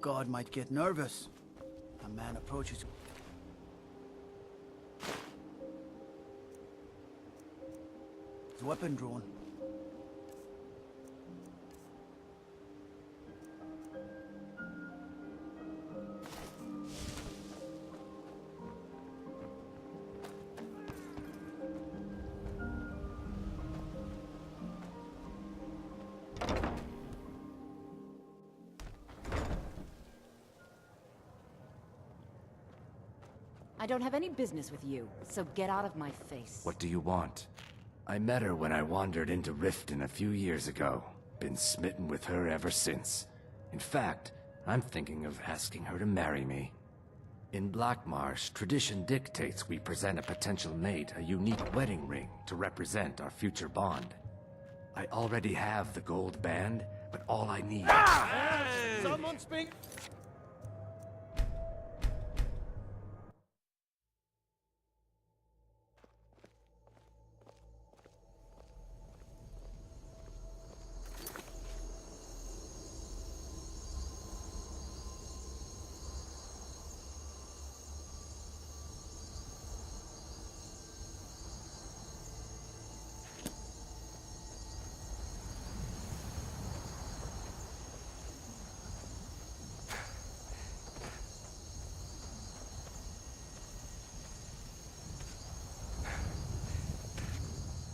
guard might get nervous. A man approaches... his weapon drawn. I don't have any business with you, so get out of my face. What do you want? I met her when I wandered into Riften a few years ago. Been smitten with her ever since. In fact, I'm thinking of asking her to marry me. In Blackmarsh, tradition dictates we present a potential mate a unique wedding ring to represent our future bond. I already have the gold band, but all I need... Hey! Someone speak!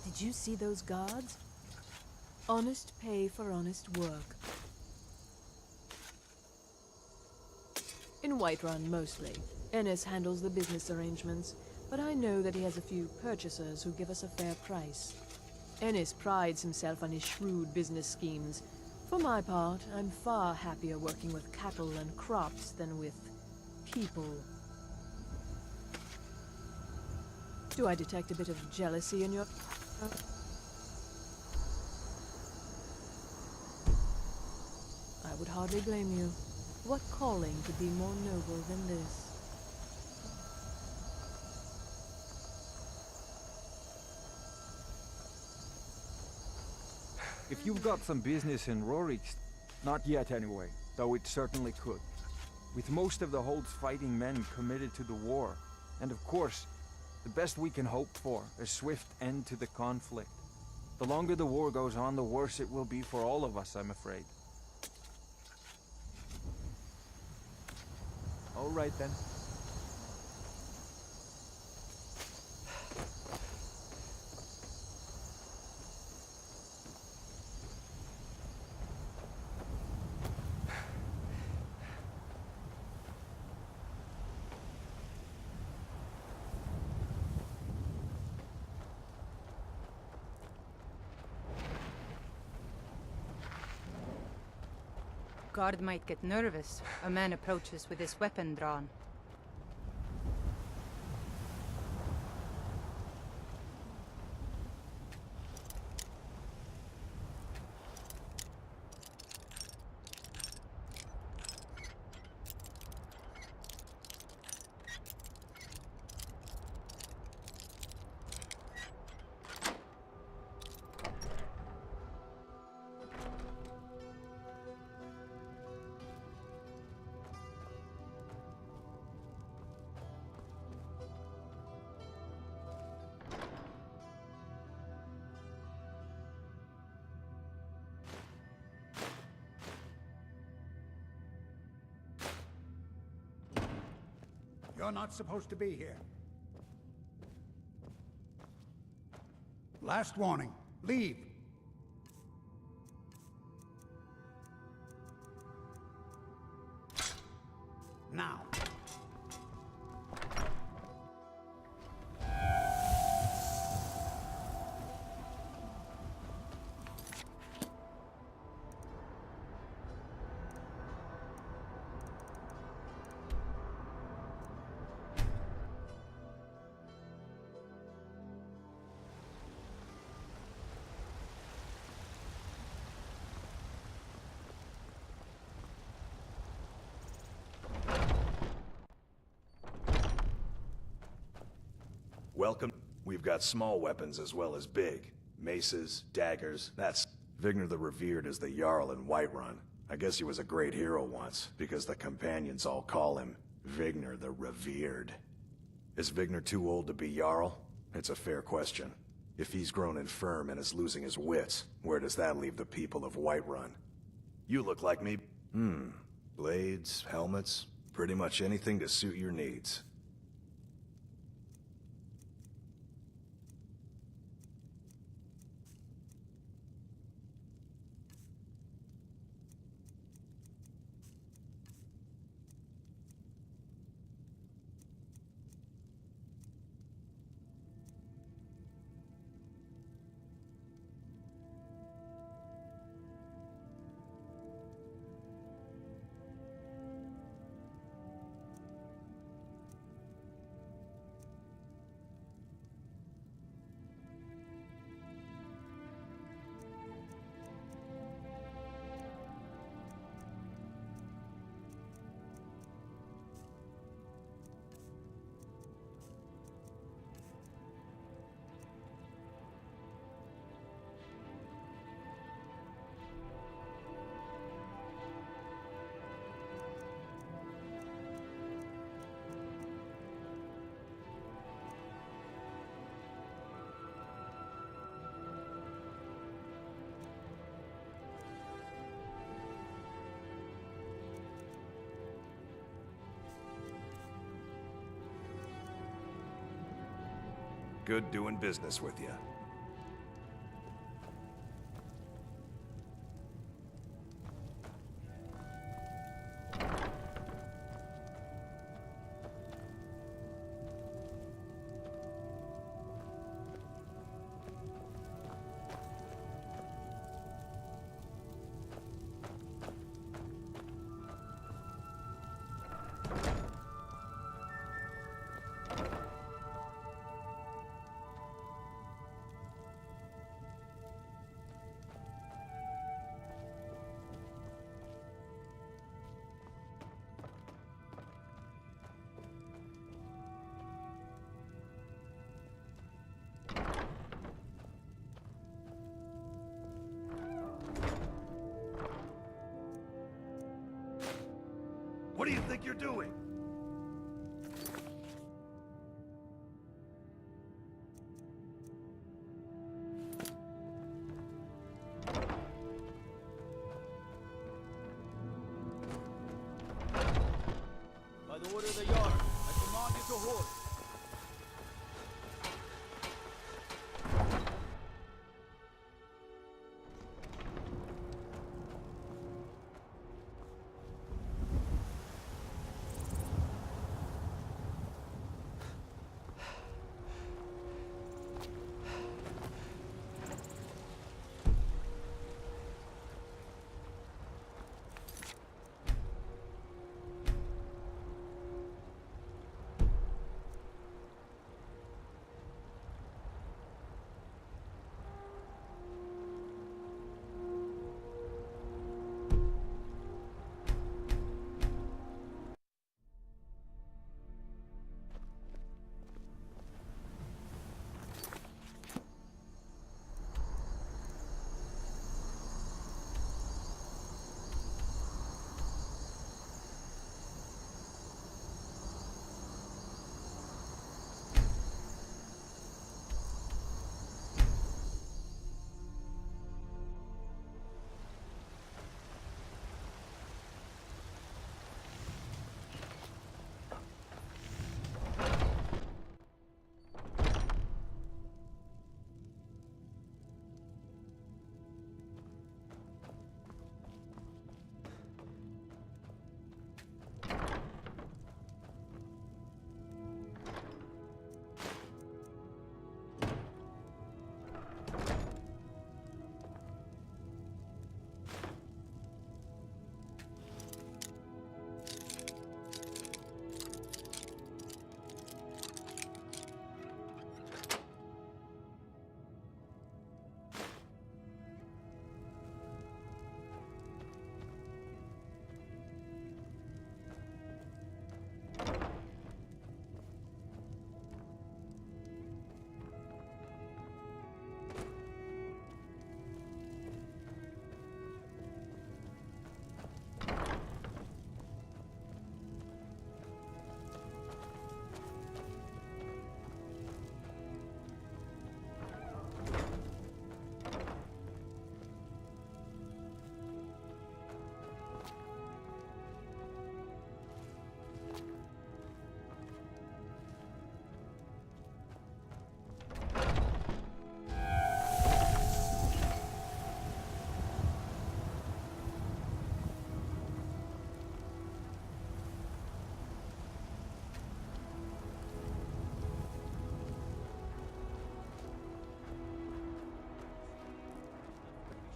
Did you see those guards? Honest pay for honest work. In Whiterun, mostly. Ennis handles the business arrangements, but I know that he has a few purchasers who give us a fair price. Ennis prides himself on his shrewd business schemes. For my part, I'm far happier working with cattle and crops than with people. Do I detect a bit of jealousy in your... I would hardly blame you. What calling could be more noble than this? If you've got some business in Rorik, not yet anyway, though it certainly could. With most of the Hold's fighting men committed to the war, and of course, the best we can hope for, a swift end to the conflict. The longer the war goes on, the worse it will be for all of us, I'm afraid. All right then. Guard might get nervous. A man approaches with his weapon drawn. You're not supposed to be here. Last warning. Leave. Now. Welcome. We've got small weapons as well as big. Maces, daggers, that's... Vigner the Revered is the Jarl in Whiterun. I guess he was a great hero once, because the companions all call him Vigner the Revered. Is Vigner too old to be Jarl? It's a fair question. If he's grown infirm and is losing his wits, where does that leave the people of Whiterun? You look like me. Blades, helmets, pretty much anything to suit your needs. Good doing business with you. What do you think you're doing? By the order of the Jarl, I command you to halt.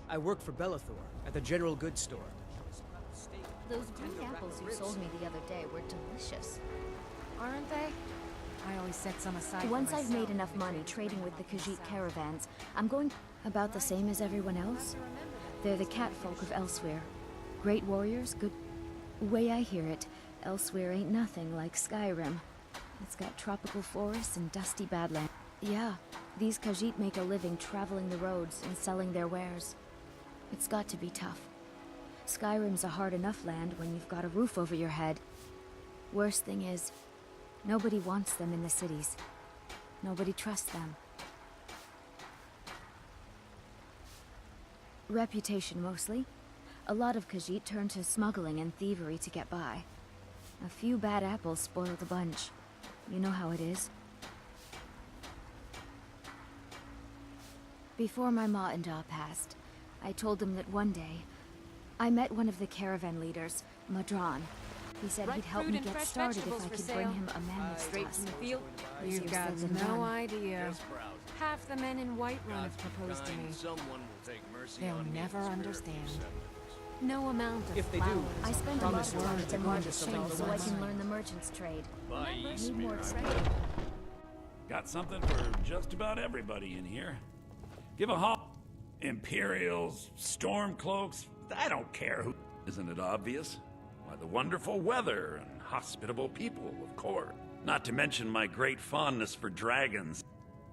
I work for Bellathor at the general goods store. Those green apples you sold me the other day were delicious. Aren't they? I always set some aside for Once I've myself. made enough money trading with the Khajiit caravans, I'm going about the same as everyone else. They're the catfolk of Elsewhere. Great warriors, good... Way I hear it, Elsewhere ain't nothing like Skyrim. It's got tropical forests and dusty badlands. Yeah, these Khajiit make a living traveling the roads and selling their wares. It's got to be tough. Skyrim's a hard enough land when you've got a roof over your head. Worst thing is, nobody wants them in the cities. Nobody trusts them. Reputation, mostly. A lot of Khajiit turn to smuggling and thievery to get by. A few bad apples spoil the bunch. You know how it is. Before my ma and Da passed, I told them that one day, I met one of the caravan leaders, Madran. He said he'd help me get started if I could bring him a man with Straight us. from the field? Easier You've got said than no done. idea. Just browsing. Half the men in Whiterun have proposed to me. Someone will take mercy They'll on me never and spare a few understand. sentences. No amount of If they do, flowers I or spend a lot Promise of time you at the won't market just something chain so I otherwise. can learn the merchant's trade. Bye, Need more sweetheart. trade. Got something for just about everybody in here. Give a haul. Imperials, Stormcloaks, I don't care who. Isn't it obvious? Why, the wonderful weather and hospitable people, of course. Not to mention my great fondness for dragons.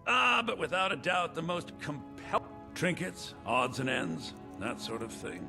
But without a doubt, the most compelling trinkets, odds and ends, that sort of thing.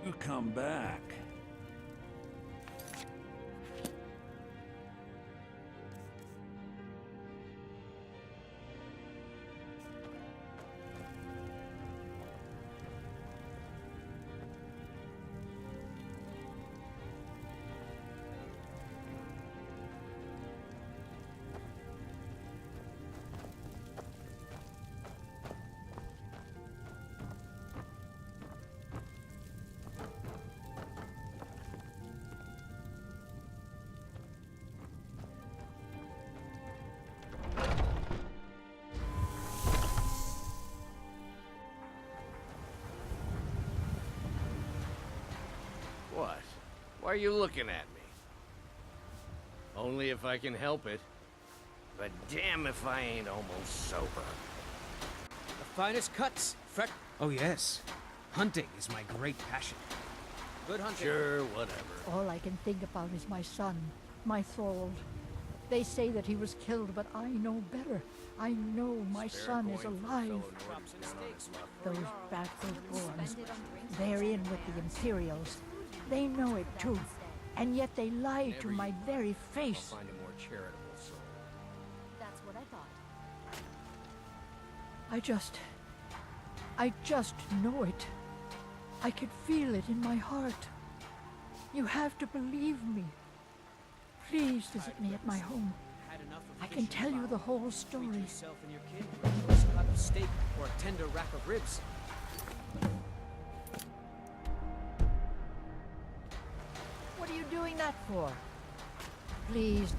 You come back. What? Why are you looking at me? Only if I can help it. But damn if I ain't almost sober. The finest cuts, fresh. Oh yes, hunting is my great passion. Good hunting. Sure, whatever. All I can think about is my son, my Thorold. They say that he was killed, but I know better. I know my son is alive. Those bastard Gorons, they're in with the Imperials. They know it too, and yet they lie to my very face. Find a more charitable soul. That's what I thought. I just know it. I can feel it in my heart. You have to believe me. Please visit me at my home. I can tell you the whole story. Yourself and your kid for a slab of steak or a tender rack of ribs. What are you doing that for? Please.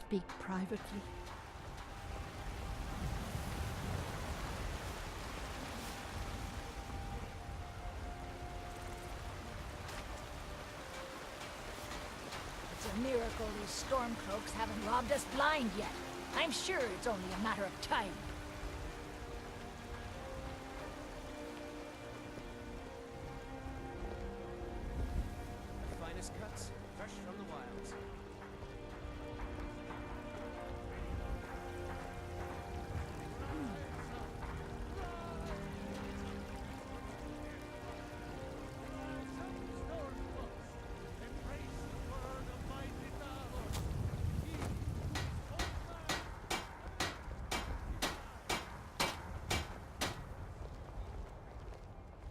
speak privately? It's a miracle these stormcloaks haven't robbed us blind yet. I'm sure it's only a matter of time. Finest cuts, fresh from the wilds.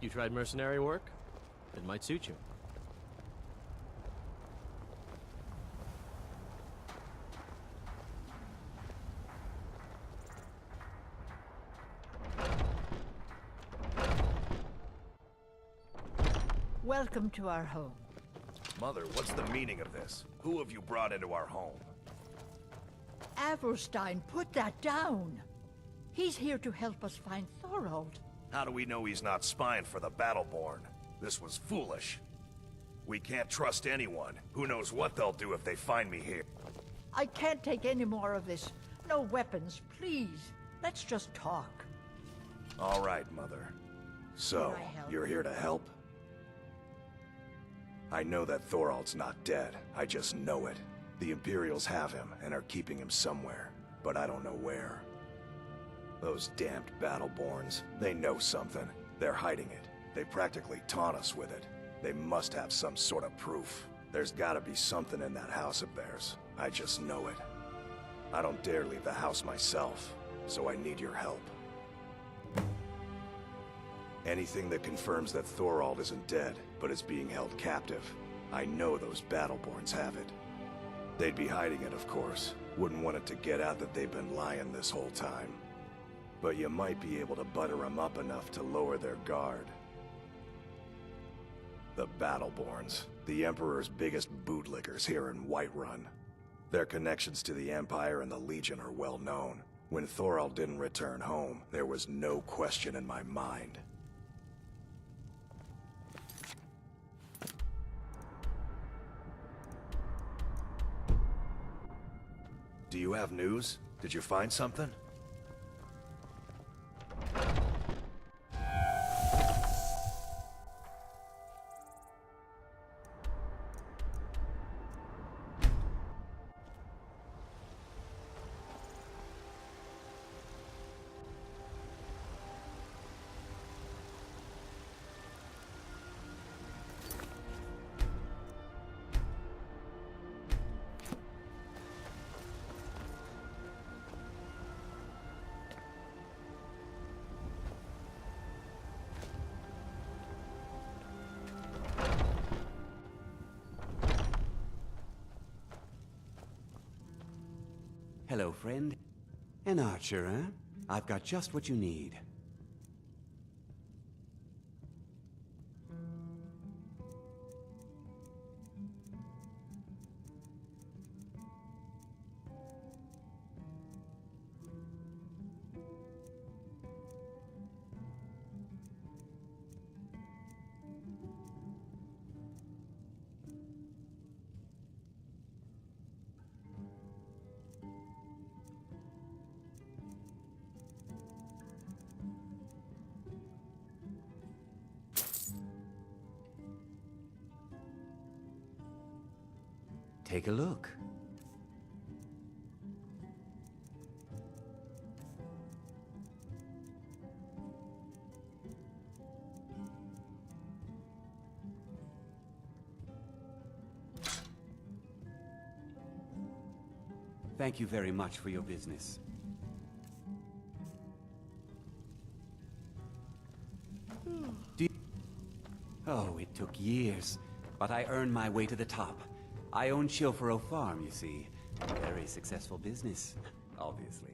You tried mercenary work? It might suit you. Welcome to our home. Mother, what's the meaning of this? Who have you brought into our home? Avrelstein, put that down. He's here to help us find Thorold. How do we know he's not spying for the Battleborn? This was foolish. We can't trust anyone. Who knows what they'll do if they find me here. I can't take any more of this. No weapons, please. Let's just talk. All right, Mother. So, Can I help? you're here to help? I know that Thorald's not dead. I just know it. The Imperials have him and are keeping him somewhere, but I don't know where. Those damned Battleborns, they know something. They're hiding it. They practically taunt us with it. They must have some sort of proof. There's gotta be something in that house of theirs. I just know it. I don't dare leave the house myself, so I need your help. Anything that confirms that Thorald isn't dead, but is being held captive. I know those Battleborns have it. They'd be hiding it, of course. Wouldn't want it to get out that they've been lying this whole time. But you might be able to butter them up enough to lower their guard. The Battleborns, the Emperor's biggest bootlickers here in Whiterun. Their connections to the Empire and the Legion are well known. When Thorald didn't return home, there was no question in my mind. Do you have news? Did you find something? Hello, friend. An archer, huh? I've got just what you need. Take a look. Thank you very much for your business. Oh, it took years, but I earned my way to the top. I own Chilfaro Farm, you see. A very successful business, obviously.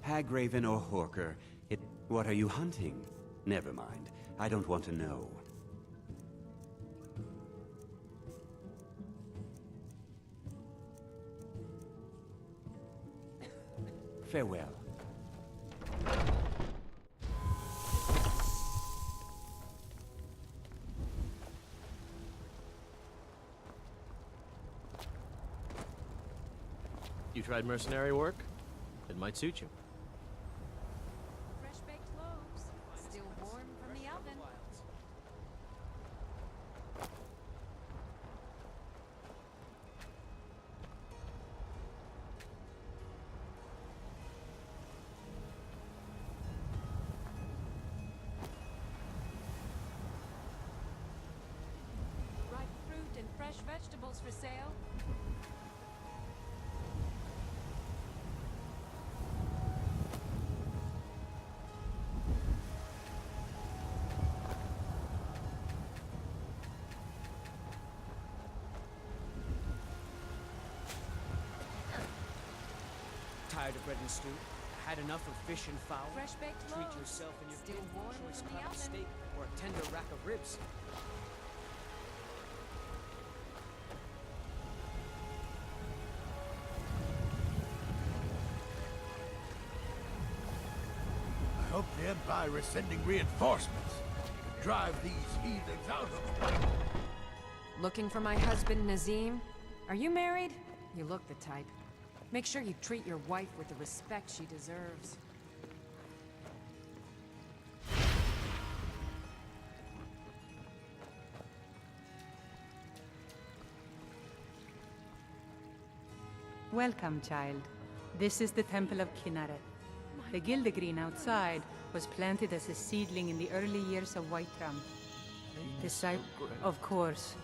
Hagraven or Horker, what are you hunting? Never mind. I don't want to know. Farewell. You tried mercenary work? It might suit you. Fresh baked loaves, still warm from the oven. Ripe fruit and fresh vegetables for sale. Tired of bread and stew? Had enough of fish and fowl? Fresh baked Treat loaves, yourself and your still kid to a warm choice from the cut of oven. steak or a tender rack of ribs. I hope the Empire is sending reinforcements to drive these heathens out of... Looking for my husband, Nazim? Are you married? You look the type. Make sure you treat your wife with the respect she deserves. Welcome, child. This is the Temple of Kinneret. The Gildegreen outside was planted as a seedling in the early years of Whiterun. Of course.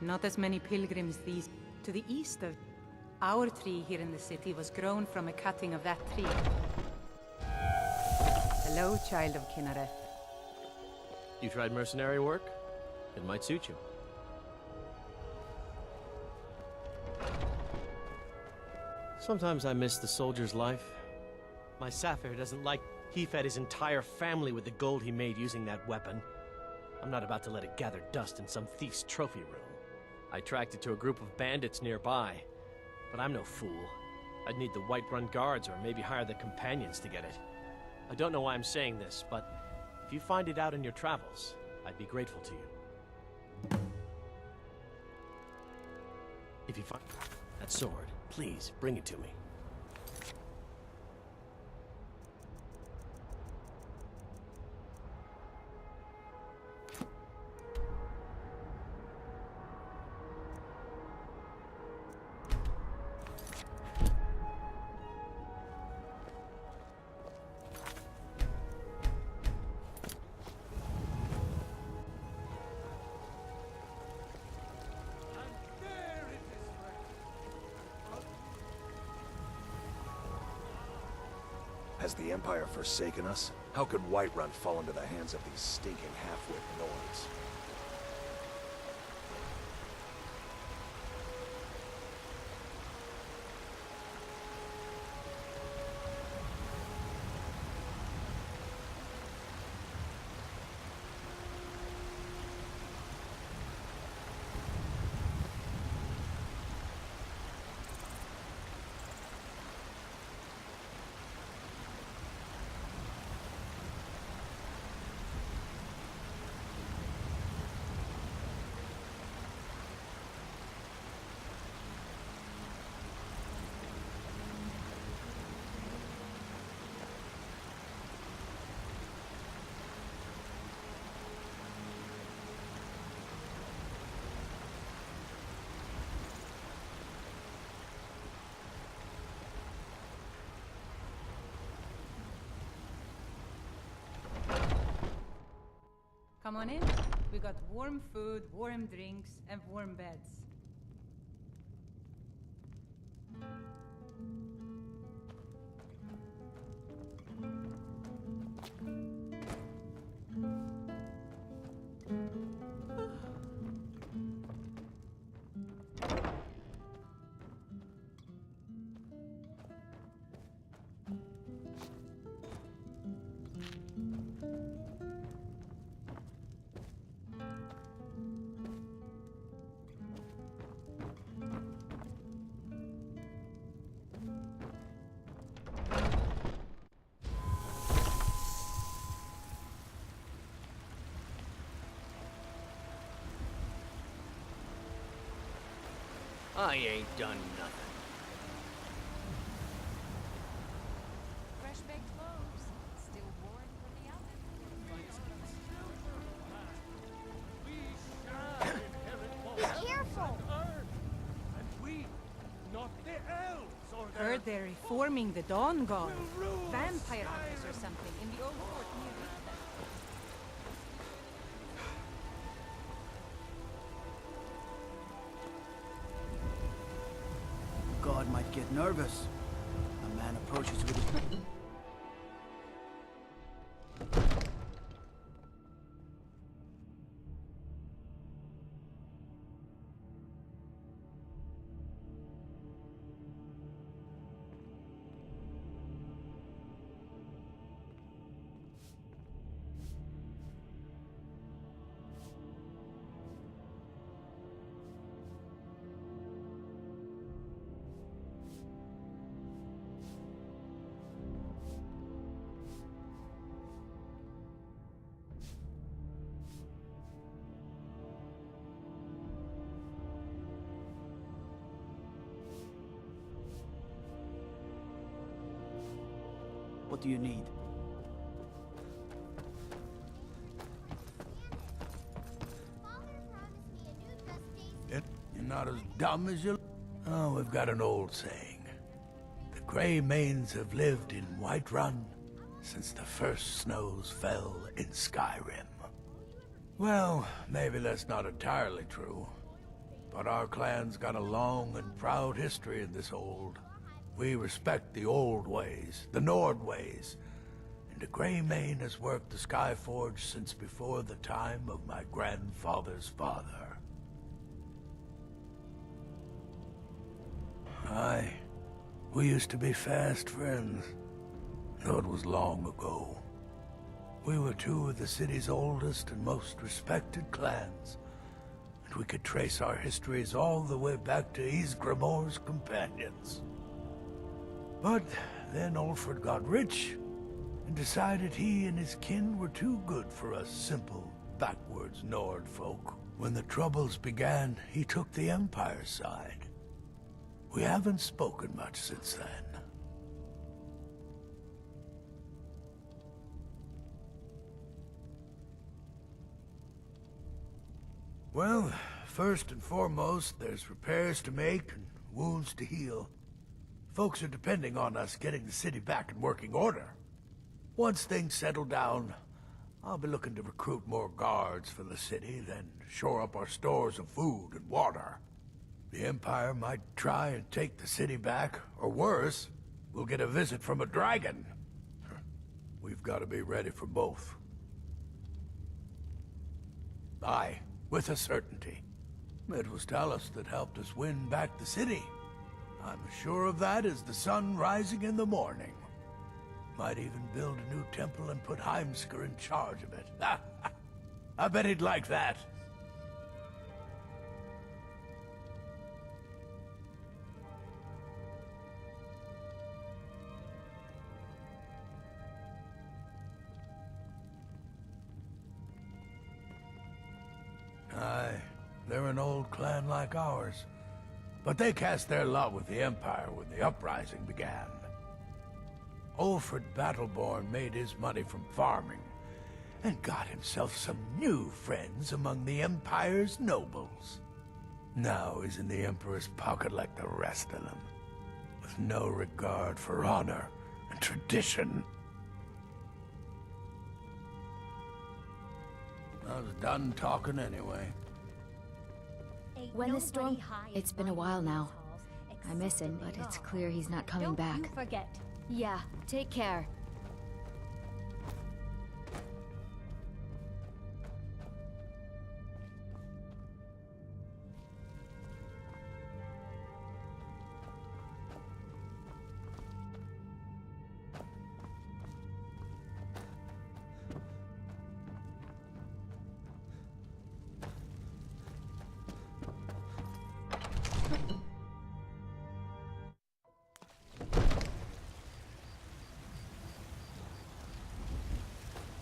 Not as many pilgrims these... To the east of... Our tree here in the city was grown from a cutting of that tree. Hello, child of Kinneret. You tried mercenary work? It might suit you. Sometimes I miss the soldier's life. My Sapphire doesn't like... He fed his entire family with the gold he made using that weapon. I'm not about to let it gather dust in some thief's trophy room. I tracked it to a group of bandits nearby. But I'm no fool. I'd need the Whiterun guards or maybe hire the companions to get it. I don't know why I'm saying this, but if you find it out in your travels, I'd be grateful to you. If you find that sword, please bring it to me. Has the Empire forsaken us? How could Whiterun fall into the hands of these stinking half-wit Nords? Come on in. We got warm food, warm drinks, and warm beds. I ain't done nothing. Fresh baked loaves. Still roaring from the oven. Be careful! And we, not the elves or their... Heard they're reforming the Dawn Guard. Vampire hunters or something in the old fort near Richter. God might get nervous. A man approaches with his... What do you need? You're not as dumb as you... Oh, we've got an old saying. The Grey Manes have lived in Whiterun since the first snows fell in Skyrim. Well, maybe that's not entirely true. But our clan's got a long and proud history in this old. We respect the old ways, the Nord ways. And the Grey Mane has worked the Skyforge since before the time of my grandfather's father. Aye, we used to be fast friends, though it was long ago. We were two of the city's oldest and most respected clans, and we could trace our histories all the way back to Ysgramor's companions. But then Ulfred got rich, and decided he and his kin were too good for us simple, backwards Nord folk. When the Troubles began, he took the Empire's side. We haven't spoken much since then. Well, first and foremost, there's repairs to make and wounds to heal. Folks are depending on us getting the city back in working order. Once things settle down, I'll be looking to recruit more guards for the city, then shore up our stores of food and water. The Empire might try and take the city back, or worse, we'll get a visit from a dragon. We've got to be ready for both. Aye, with a certainty. It was Talos that helped us win back the city. I'm as sure of that as the sun rising in the morning. Might even build a new temple and put Heimskr in charge of it. I bet he'd like that. Aye, they're an old clan like ours. But they cast their lot with the Empire when the uprising began. Ulfred Battleborn made his money from farming, and got himself some new friends among the Empire's nobles. Now he's in the Emperor's pocket like the rest of them, with no regard for honor and tradition. I was done talking anyway. When the storm... It's been a while now. I miss him, but it's clear he's not coming back. Don't you forget. Yeah, take care.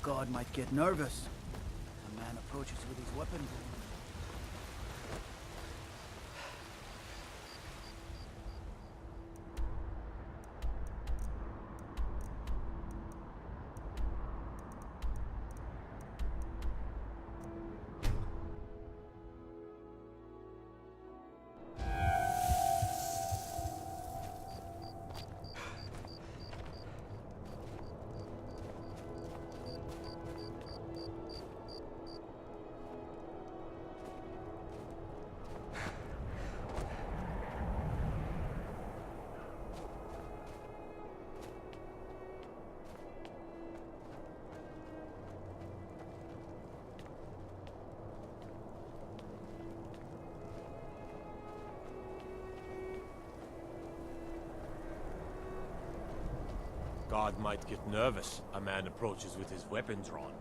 God might get nervous. A man approaches with his weapon. guard might get nervous. A man approaches with his weapon drawn.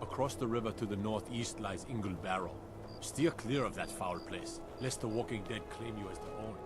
Across the river to the northeast lies Ingle Barrow. Steer clear of that foul place, lest the Walking Dead claim you as their own.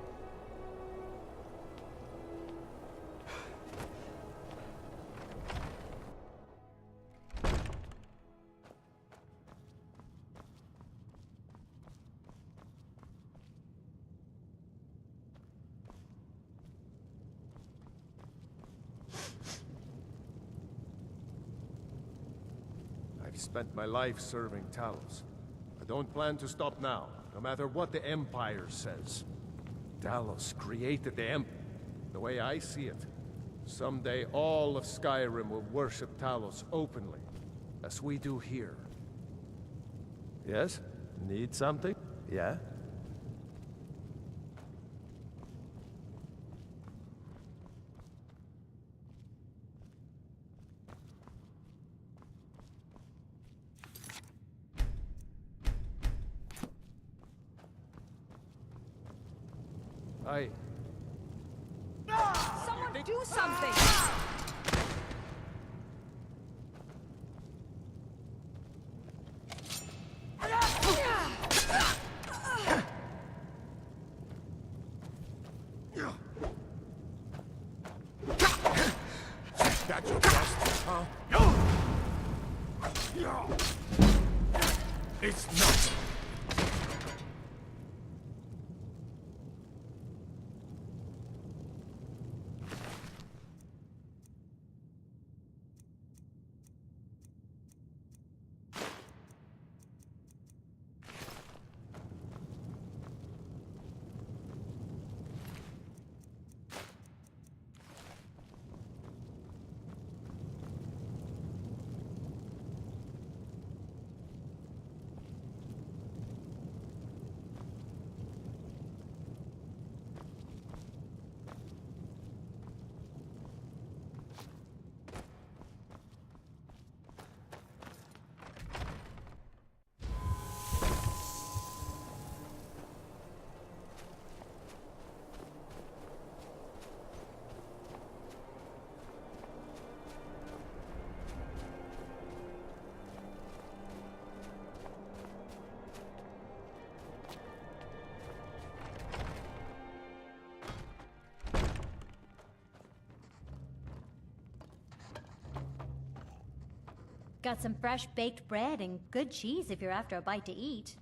I've spent my life serving Talos. I don't plan to stop now, no matter what the Empire says. Talos created the Empire. The way I see it, someday all of Skyrim will worship Talos openly, as we do here. Yes? Need something? Yeah? Someone do something! That's your best, huh? It's not. Got some fresh baked bread and good cheese if you're after a bite to eat.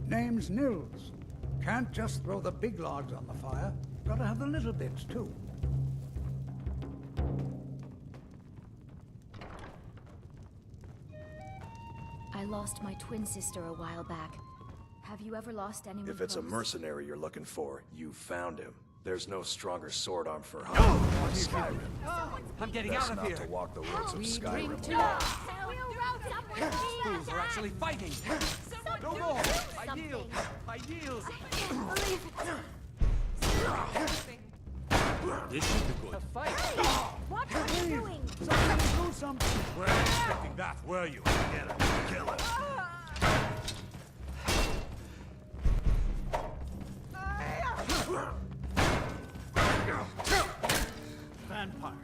Name's Nils. Can't just throw the big logs on the fire. Gotta have the little bits, too. I lost my twin sister a while back. Have you ever lost anyone If it's a close? mercenary you're looking for, you found him. There's no stronger sword arm for hunting than Skyrim. I'm getting Best out of not here. to walk the roads of Skyrim These fools are actually fighting. No more. I yield. I yield. This should be good. What are you doing? Somebody do something! Weren't expecting that, were you? Get him. Kill him. Vampire.